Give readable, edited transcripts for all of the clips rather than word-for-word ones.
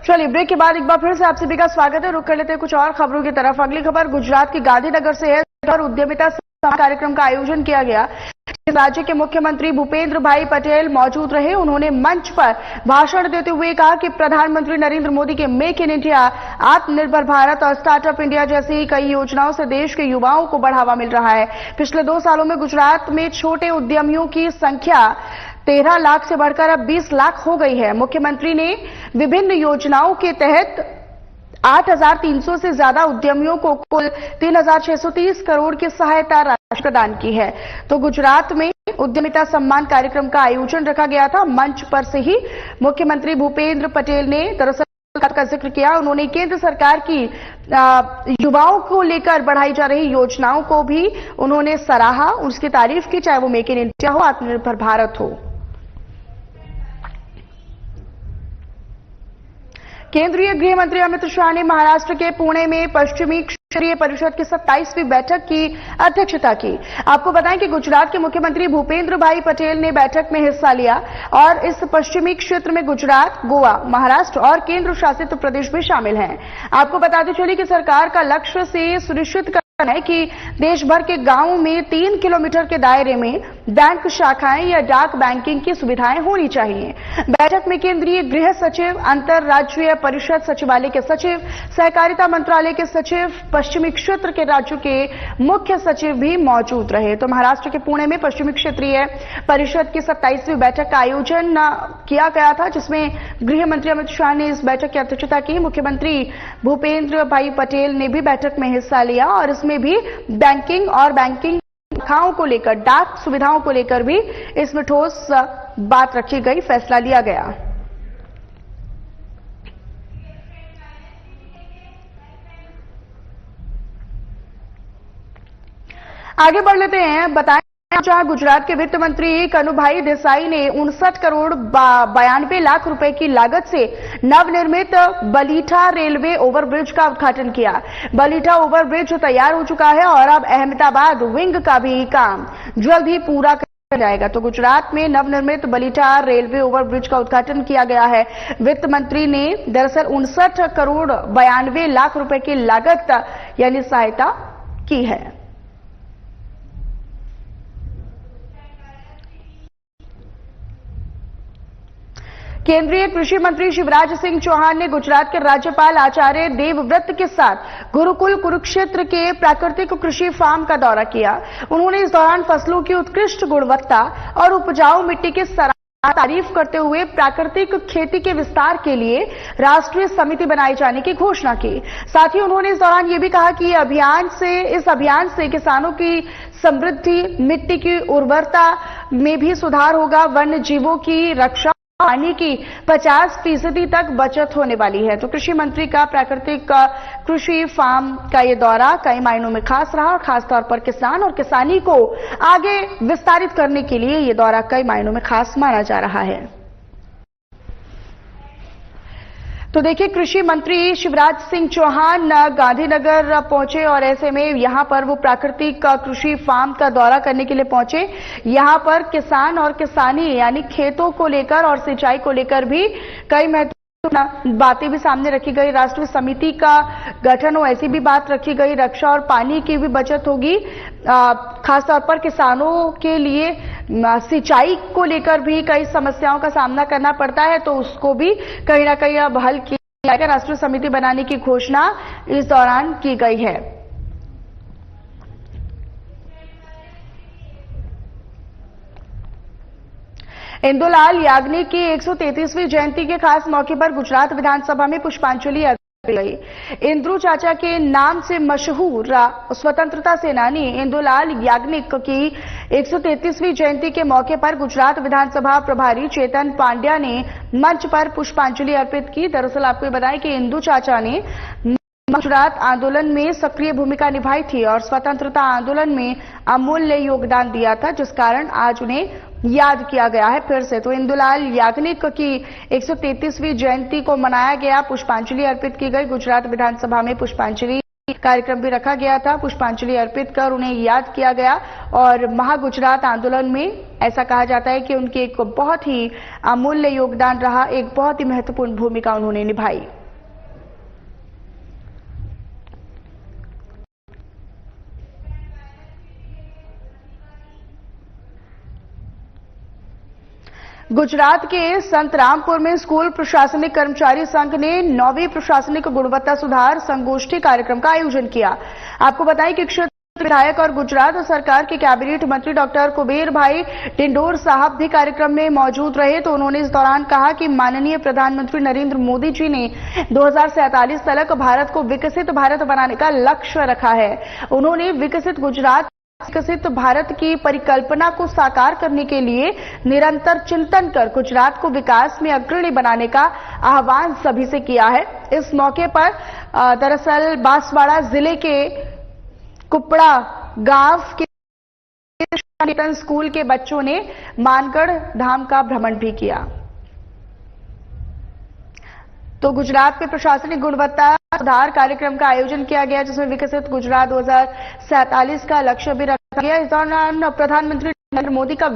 चलिए ब्रेक के बाद एक बार फिर से आप सभी का स्वागत है। रुक कर लेते हैं कुछ और खबरों की तरफ। अगली खबर गुजरात के गांधीनगर से है और उद्यमिता कार्यक्रम का आयोजन किया गया। राज्य के मुख्यमंत्री भूपेंद्र भाई पटेल मौजूद रहे। उन्होंने मंच पर भाषण देते हुए कहा कि प्रधानमंत्री नरेंद्र मोदी के मेक इन इंडिया, आत्मनिर्भर भारत और स्टार्टअप इंडिया जैसी कई योजनाओं से देश के युवाओं को बढ़ावा मिल रहा है। पिछले 2 सालों में गुजरात में छोटे उद्यमियों की संख्या 13 लाख से बढ़कर अब 20 लाख हो गई है। मुख्यमंत्री ने विभिन्न योजनाओं के तहत 8,300 से ज्यादा उद्यमियों को कुल 3,630 करोड़ की सहायता राशि प्रदान की है। तो गुजरात में उद्यमिता सम्मान कार्यक्रम का आयोजन रखा गया था। मंच पर से ही मुख्यमंत्री भूपेंद्र पटेल ने दरअसल का जिक्र किया। उन्होंने केंद्र सरकार की युवाओं को लेकर बढ़ाई जा रही योजनाओं को भी उन्होंने सराहा, उसकी तारीफ की, चाहे वो मेक इन इंडिया हो, आत्मनिर्भर भारत हो। केंद्रीय गृह मंत्री अमित शाह ने महाराष्ट्र के पुणे में पश्चिमी क्षेत्रीय परिषद की 27वीं बैठक की अध्यक्षता की। आपको बताएं कि गुजरात के मुख्यमंत्री भूपेंद्र भाई पटेल ने बैठक में हिस्सा लिया और इस पश्चिमी क्षेत्र में गुजरात, गोवा, महाराष्ट्र और केंद्र शासित प्रदेश भी शामिल हैं। आपको बताते चलिए कि सरकार का लक्ष्य से सुनिश्चित करना है कि देश भर के गांवों में 3 किलोमीटर के दायरे में बैंक शाखाएं या डाक बैंकिंग की सुविधाएं होनी चाहिए। बैठक में केंद्रीय गृह सचिव, अंतर्राज्यीय परिषद सचिवालय के सचिव, सहकारिता मंत्रालय के सचिव, पश्चिमी क्षेत्र के राज्यों के मुख्य सचिव भी मौजूद रहे। तो महाराष्ट्र के पुणे में पश्चिमी क्षेत्रीय परिषद की 27वीं बैठक का आयोजन किया गया था, जिसमें गृह मंत्री अमित शाह ने इस बैठक की अध्यक्षता की। मुख्यमंत्री भूपेंद्र भाई पटेल ने भी बैठक में हिस्सा लिया और इसमें भी बैंकिंग और बैंकिंग शाखाओं को लेकर, डाक सुविधाओं को लेकर भी इसमें ठोस बात रखी गई, फैसला लिया गया। आगे बढ़ लेते हैं। बताएं जहां गुजरात के वित्त मंत्री कनुभाई देसाई ने 59 करोड़ 92 लाख रुपए की लागत से नवनिर्मित बलीठा रेलवे ओवरब्रिज का उद्घाटन किया। बलीठा ओवरब्रिज तैयार हो चुका है और अब अहमदाबाद विंग का भी काम जल्द ही पूरा कर जाएगा। तो गुजरात में नवनिर्मित बलीठा रेलवे ओवरब्रिज का उद्घाटन किया गया है। वित्त मंत्री ने दरअसल 59 करोड़ 92 लाख रुपए की लागत यानी सहायता की है। केंद्रीय कृषि मंत्री शिवराज सिंह चौहान ने गुजरात के राज्यपाल आचार्य देवव्रत के साथ गुरुकुल कुरुक्षेत्र के प्राकृतिक कृषि फार्म का दौरा किया। उन्होंने इस दौरान फसलों की उत्कृष्ट गुणवत्ता और उपजाऊ मिट्टी की तारीफ करते हुए प्राकृतिक खेती के विस्तार के लिए राष्ट्रीय समिति बनाए जाने की घोषणा की। साथ ही उन्होंने इस दौरान यह भी कहा कि इस अभियान से किसानों की समृद्धि, मिट्टी की उर्वरता में भी सुधार होगा, वन्य जीवों की रक्षा, पानी की 50% तक बचत होने वाली है। तो कृषि मंत्री का प्राकृतिक कृषि फार्म का ये दौरा कई मायनों में खास रहा और खासतौर पर किसान और किसानी को आगे विस्तारित करने के लिए ये दौरा कई मायनों में खास माना जा रहा है। तो देखिए, कृषि मंत्री शिवराज सिंह चौहान गांधीनगर पहुंचे और ऐसे में यहां पर वो प्राकृतिक कृषि फार्म का दौरा करने के लिए पहुंचे। यहां पर किसान और किसानी यानी खेतों को लेकर और सिंचाई को लेकर भी कई महत्वपूर्ण बातें भी सामने रखी गई। राष्ट्रीय समिति का गठन हो, ऐसी भी बात रखी गई। रक्षा और पानी की भी बचत होगी, खासतौर पर किसानों के लिए सिंचाई को लेकर भी कई समस्याओं का सामना करना पड़ता है, तो उसको भी कहीं ना कहीं अब हल किया जाएगा। राष्ट्रीय समिति बनाने की घोषणा इस दौरान की गई है। इंदुलाल याग्निक की 133वीं जयंती के खास मौके पर गुजरात विधानसभा में पुष्पांजलि अर्पित की गई। इंद्रू चाचा के नाम से मशहूर स्वतंत्रता सेनानी इंदुलाल याग्निक की 133वीं जयंती के मौके पर गुजरात विधानसभा प्रभारी चेतन पांड्या ने मंच पर पुष्पांजलि अर्पित की। दरअसल आपको बताएं कि इंदू चाचा ने गुजरात आंदोलन में सक्रिय भूमिका निभाई थी और स्वतंत्रता आंदोलन में अमूल्य योगदान दिया था, जिस कारण आज उन्हें याद किया गया है फिर से। तो इंदुलाल याग्निक की 133वीं जयंती को मनाया गया, पुष्पांजलि अर्पित की गई। गुजरात विधानसभा में पुष्पांजलि कार्यक्रम भी रखा गया था। पुष्पांजलि अर्पित कर उन्हें याद किया गया और महागुजरात आंदोलन में ऐसा कहा जाता है कि उनकी एक बहुत ही अमूल्य योगदान रहा, एक बहुत ही महत्वपूर्ण भूमिका उन्होंने निभाई। गुजरात के संतरामपुर में स्कूल प्रशासनिक कर्मचारी संघ ने 9वीं प्रशासनिक गुणवत्ता सुधार संगोष्ठी कार्यक्रम का आयोजन किया। आपको बताएं कि क्षेत्र विधायक और गुजरात सरकार के कैबिनेट मंत्री डॉक्टर कुबेर भाई डिंडोर साहब भी कार्यक्रम में मौजूद रहे। तो उन्होंने इस दौरान कहा कि माननीय प्रधानमंत्री नरेंद्र मोदी जी ने 2047 तक भारत को विकसित भारत बनाने का लक्ष्य रखा है। उन्होंने विकसित भारत की परिकल्पना को साकार करने के लिए निरंतर चिंतन कर गुजरात को विकास में अग्रणी बनाने का आह्वान सभी से किया है। इस मौके पर दरअसल बांसवाड़ा जिले के कुपड़ा गांव के स्कूल के बच्चों ने मानगढ़ धाम का भ्रमण भी किया। तो गुजरात में प्रशासनिक गुणवत्ता सुधार कार्यक्रम का आयोजन किया गया, जिसमें विकसित गुजरात 2047 का लक्ष्य भी रखा गया। इस दौरान प्रधानमंत्री नरेंद्र मोदी का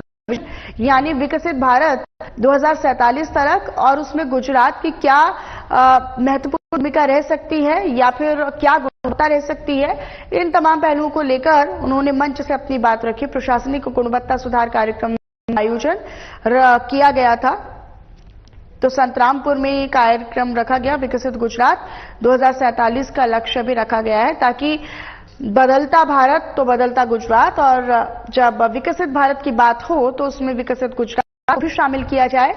यानी विकसित भारत 2047 तक और उसमें गुजरात की क्या महत्वपूर्ण भूमिका रह सकती है या फिर क्या गुणवत्ता रह सकती है, इन तमाम पहलुओं को लेकर उन्होंने मंच से अपनी बात रखी। प्रशासनिक गुणवत्ता सुधार कार्यक्रम का आयोजन किया गया था। तो संतरामपुर में ये कार्यक्रम रखा गया। विकसित गुजरात 2047 का लक्ष्य भी रखा गया है ताकि बदलता भारत तो बदलता गुजरात, और जब विकसित भारत की बात हो तो उसमें विकसित गुजरात भी शामिल किया जाए।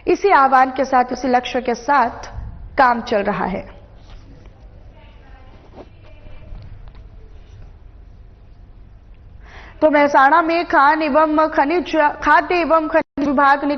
इसी आह्वान के साथ, इसी लक्ष्य के साथ काम चल रहा है। तो मेहसाणा में खाद्य एवं खनिज विभाग ने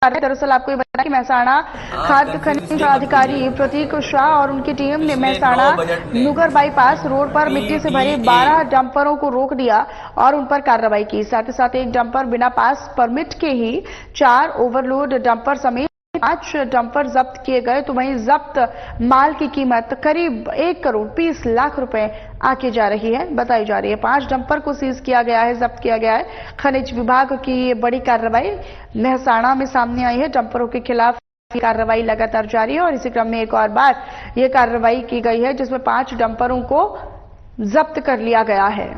दरअसल आपको ये बताया कि मेहसाणा खाद्य खनिज अधिकारी प्रतीक शाह और उनकी टीम ने मेहसाणा नुगर बाईपास रोड पर मिट्टी से भरे 12 डंपरों को रोक दिया और उन पर कार्रवाई की। साथ ही साथ एक डंपर बिना पास परमिट के ही 4 ओवरलोड डंपर समेत 5 डंपर जब्त किए गए। तो वहीं जब्त माल की कीमत करीब 1 करोड़ 20 लाख रुपए आकी जा रही है, बताई जा रही है। 5 डंपर को सीज किया गया है, जब्त किया गया है। खनिज विभाग की ये बड़ी कार्रवाई मेहसाणा में सामने आई है। डंपरों के खिलाफ कार्रवाई लगातार जारी है और इसी क्रम में एक और बार ये कार्रवाई की गई है, जिसमें 5 डंपरों को जब्त कर लिया गया है।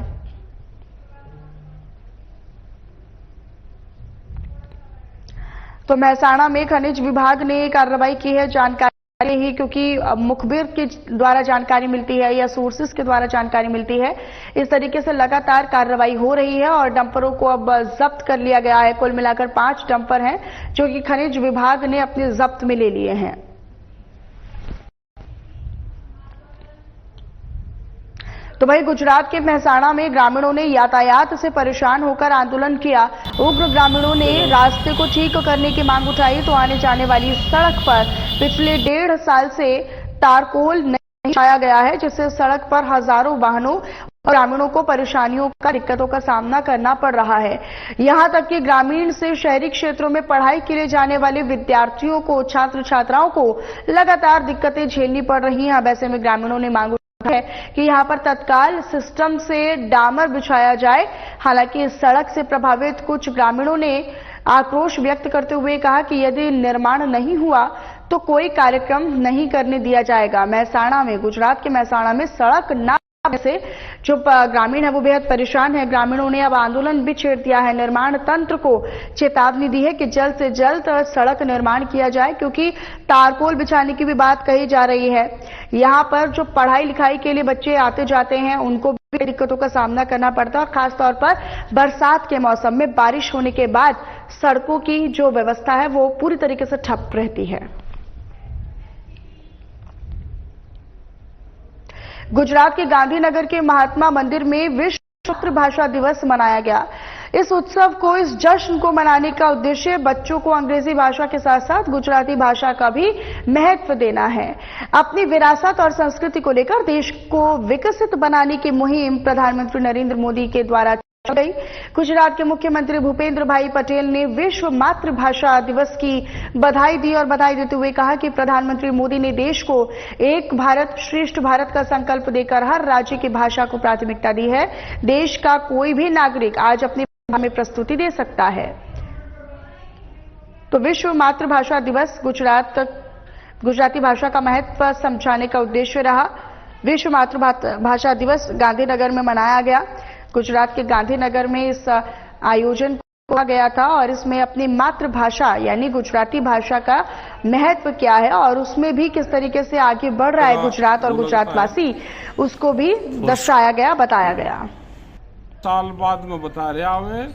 तो मेहसाणा में खनिज विभाग ने कार्रवाई की है। जानकारी ही क्योंकि मुखबिर के द्वारा जानकारी मिलती है या सोर्सेस के द्वारा जानकारी मिलती है, इस तरीके से लगातार कार्रवाई हो रही है और डंपरों को अब जब्त कर लिया गया है। कुल मिलाकर 5 डंपर हैं जो कि खनिज विभाग ने अपने जब्त में ले लिए हैं। तो वहीं गुजरात के मेहसाणा में ग्रामीणों ने यातायात से परेशान होकर आंदोलन किया। उग्र ग्रामीणों ने रास्ते को ठीक करने की मांग उठाई। तो आने जाने वाली सड़क पर पिछले 1.5 साल से तारकोल नहीं बिछाया गया है, जिससे सड़क पर हजारों वाहनों और ग्रामीणों को परेशानियों का दिक्कतों का सामना करना पड़ रहा है। यहां तक कि ग्रामीण से शहरी क्षेत्रों में पढ़ाई के लिए जाने वाले विद्यार्थियों को, छात्र छात्राओं को लगातार दिक्कतें झेलनी पड़ रही हैं। अब ऐसे में ग्रामीणों ने मांग है कि यहां पर तत्काल सिस्टम से डामर बिछाया जाए। हालांकि इस सड़क से प्रभावित कुछ ग्रामीणों ने आक्रोश व्यक्त करते हुए कहा कि यदि निर्माण नहीं हुआ तो कोई कार्यक्रम नहीं करने दिया जाएगा। मेहसाणा में, गुजरात के मेहसाणा में सड़क न से जो ग्रामीण है वो बेहद परेशान है। ग्रामीणों ने अब आंदोलन भी छेड़ दिया है। निर्माण तंत्र को चेतावनी दी है कि जल्द से जल्द सड़क निर्माण किया जाए, क्योंकि तारकोल बिछाने की भी बात कही जा रही है। यहां पर जो पढ़ाई लिखाई के लिए बच्चे आते जाते हैं उनको भी दिक्कतों का सामना करना पड़ता है और खासतौर पर बरसात के मौसम में बारिश होने के बाद सड़कों की जो व्यवस्था है वो पूरी तरीके से ठप रहती है। गुजरात के गांधीनगर के महात्मा मंदिर में विश्व मातृभाषा दिवस मनाया गया। इस उत्सव को, इस जश्न को मनाने का उद्देश्य बच्चों को अंग्रेजी भाषा के साथ साथ गुजराती भाषा का भी महत्व देना है। अपनी विरासत और संस्कृति को लेकर देश को विकसित बनाने की मुहिम प्रधानमंत्री नरेंद्र मोदी के द्वारा गई। गुजरात के मुख्यमंत्री भूपेंद्र भाई पटेल ने विश्व मातृभाषा दिवस की बधाई दी और बधाई देते हुए कहा कि प्रधानमंत्री मोदी ने देश को एक भारत श्रेष्ठ भारत का संकल्प देकर हर राज्य की भाषा को प्राथमिकता दी है। देश का कोई भी नागरिक आज अपनी भाषा में प्रस्तुति दे सकता है। तो विश्व मातृभाषा दिवस गुजराती भाषा का महत्व समझाने का उद्देश्य रहा। विश्व मातृभाषा दिवस गांधीनगर में मनाया गया। गुजरात के गांधीनगर में इस आयोजन किया गया था और इसमें अपनी मातृभाषा यानी गुजराती भाषा का महत्व क्या है और उसमें भी किस तरीके से आगे बढ़ रहा है गुजरात और गुजरातवासी, उसको भी दर्शाया गया, बताया गया। साल बाद में बता रहा हूं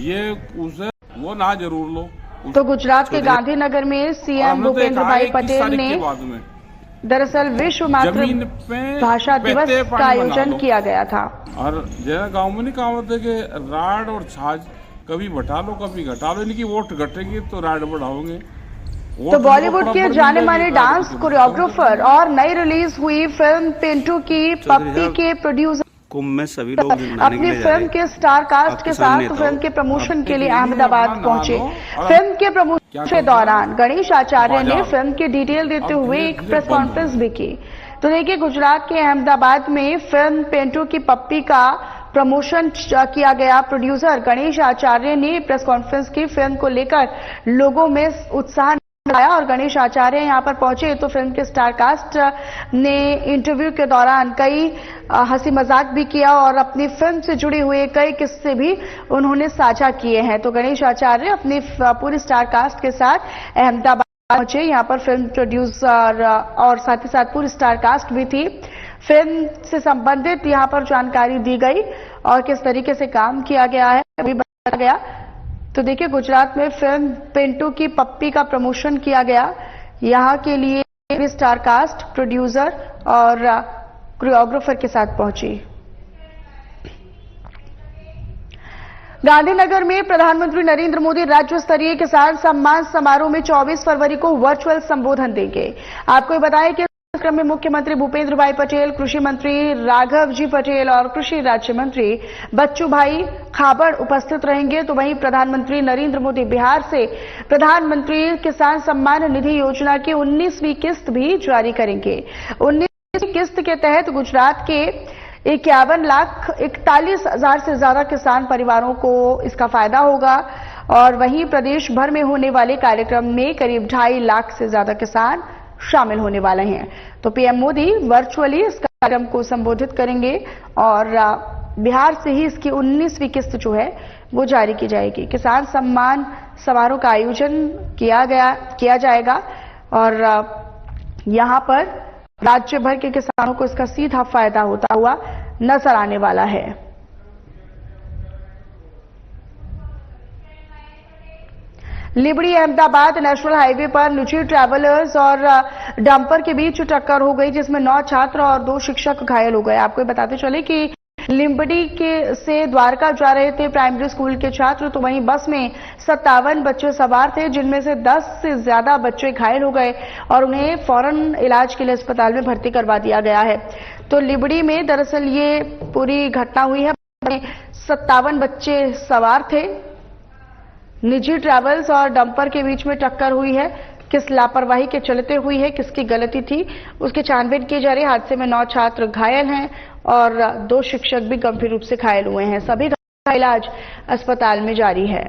ये उसे वो ना जरूर लो। तो गुजरात के गांधीनगर में सीएम भूपेंद्र भाई पटेल ने दरअसल विश्व मातृभाषा दिवस का आयोजन किया गया था। और जरा गांव में नहीं कहावत है कि राड और छाछ कभी बढ़ा लो कभी घटा लो, इनकी वोट घटेगी तो राड बढ़ाओगे। तो बॉलीवुड के जाने माने डांस कोरियोग्राफर और नई रिलीज हुई फिल्म पिंटू की पप्पी के प्रोड्यूसर कुंभ में सभी लोग अपनी फिल्म के स्टार कास्ट के साथ फिल्म के प्रमोशन के लिए अहमदाबाद पहुंचे। फिल्म के प्रमोशन के दौरान गणेश आचार्य ने फिल्म की डिटेल देते हुए एक प्रेस कॉन्फ्रेंस भी की। तो देखिए, गुजरात के अहमदाबाद में फिल्म पिंटू की पप्पी का प्रमोशन किया गया। प्रोड्यूसर गणेश आचार्य ने प्रेस कॉन्फ्रेंस की फिल्म को लेकर लोगों में उत्साह आया और गणेश आचार्य यहां पर पहुंचे तो फिल्म के स्टार कास्ट ने इंटरव्यू के दौरान कई हंसी मजाक भी किया और अपनी फिल्म से जुड़े हुए कई किस्से भी उन्होंने साझा किए हैं। तो गणेश आचार्य अपनी पूरी स्टार कास्ट के साथ अहमदाबाद पहुंचे। यहां पर फिल्म प्रोड्यूसर और साथ ही साथ पूरी स्टार कास्ट भी थी। फिल्म से संबंधित यहां पर जानकारी दी गई और किस तरीके से काम किया गया है अभी बताया गया। तो देखिए, गुजरात में फिल्म पिंटू की पप्पी का प्रमोशन किया गया। यहां के लिए स्टार कास्ट, प्रोड्यूसर और कोरियोग्राफर के साथ पहुंची। गांधीनगर में प्रधानमंत्री नरेंद्र मोदी राज्य स्तरीय किसान सम्मान समारोह में 24 फरवरी को वर्चुअल संबोधन देंगे। आपको बताएं कि कार्यक्रम में मुख्यमंत्री भूपेंद्र भाई पटेल, कृषि मंत्री राघव जी पटेल और कृषि राज्य मंत्री बच्चू भाई खाबड़ उपस्थित रहेंगे। तो वहीं प्रधानमंत्री नरेंद्र मोदी बिहार से प्रधानमंत्री किसान सम्मान निधि योजना की 19वीं किस्त भी जारी करेंगे। 19वीं किस्त के तहत गुजरात के 51,41,000 से ज्यादा किसान परिवारों को इसका फायदा होगा और वहीं प्रदेश भर में होने वाले कार्यक्रम में करीब 2.5 लाख से ज्यादा किसान शामिल होने वाले हैं। तो पीएम मोदी वर्चुअली इस कार्यक्रम को संबोधित करेंगे और बिहार से ही इसकी 19वीं किस्त जो है वो जारी की जाएगी। किसान सम्मान समारोह का आयोजन किया जाएगा और यहां पर राज्य भर के किसानों को इसका सीधा फायदा होता हुआ नजर आने वाला है। लिबड़ी अहमदाबाद नेशनल हाईवे पर निजी ट्रैवलर्स और डंपर के बीच टक्कर हो गई जिसमें 9 छात्र और 2 शिक्षक घायल हो गए। आपको बताते चले कि लिबड़ी से द्वारका जा रहे थे प्राइमरी स्कूल के छात्र, तो वहीं बस में 57 बच्चे सवार थे जिनमें से 10 से ज्यादा बच्चे घायल हो गए और उन्हें फौरन इलाज के लिए अस्पताल में भर्ती करवा दिया गया है। तो लिबड़ी में दरअसल ये पूरी घटना हुई है। 57 बच्चे सवार थे। निजी ट्रैवल्स और डंपर के बीच में टक्कर हुई है। किस लापरवाही के चलते हुई है, किसकी गलती थी, उसकी छानबीन की जा रही है। हादसे में 9 छात्र घायल हैं और 2 शिक्षक भी गंभीर रूप से घायल हुए हैं। सभी का इलाज अस्पताल में जारी है।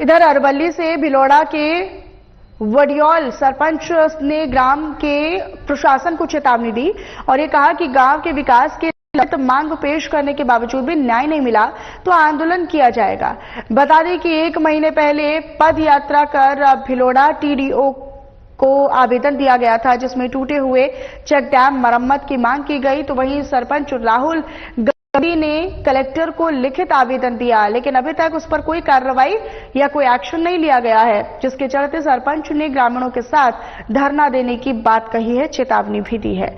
इधर अरवल्ली से भिलौड़ा के वडियोल सरपंच ने ग्राम के प्रशासन को चेतावनी दी और ये कहा कि गांव के विकास के मांग पेश करने के बावजूद भी न्याय नहीं मिला तो आंदोलन किया जाएगा। बता दें कि 1 महीने पहले पद यात्रा कर भिलौड़ा टीडीओ को आवेदन दिया गया था जिसमें टूटे हुए चेक डैम मरम्मत की मांग की गई। तो वहीं सरपंच राहुल गंडी ने कलेक्टर को लिखित आवेदन दिया लेकिन अभी तक उस पर कोई कार्रवाई या कोई एक्शन नहीं लिया गया है, जिसके चलते सरपंच ने ग्रामीणों के साथ धरना देने की बात कही है, चेतावनी भी दी है।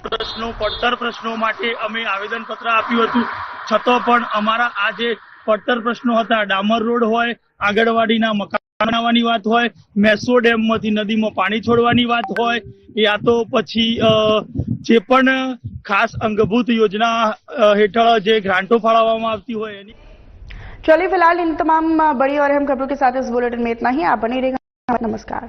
પ્રશ્નો પડતર પ્રશ્નો માટે અમે આવેદનપત્ર આપ્યું હતું છતો પણ અમારા આ જે પડતર પ્રશ્નો હતા, ડામર રોડ હોય, આંગણવાડીના મકાન બનાવવાની વાત હોય, મેસો ડેમમાંથી નદીમાં પાણી છોડવાની વાત હોય, યા તો પછી જે પણ ખાસ અંગભૂત યોજના હેઠળ જે ગ્રાન્ટો ફાળવવામાં આવતી હોય એની। चलिए फिलहाल इन तमाम बड़ी और अहम खबरों के साथ इस बुलेटिन में इतना ही। आप बने रहेगा। नमस्कार।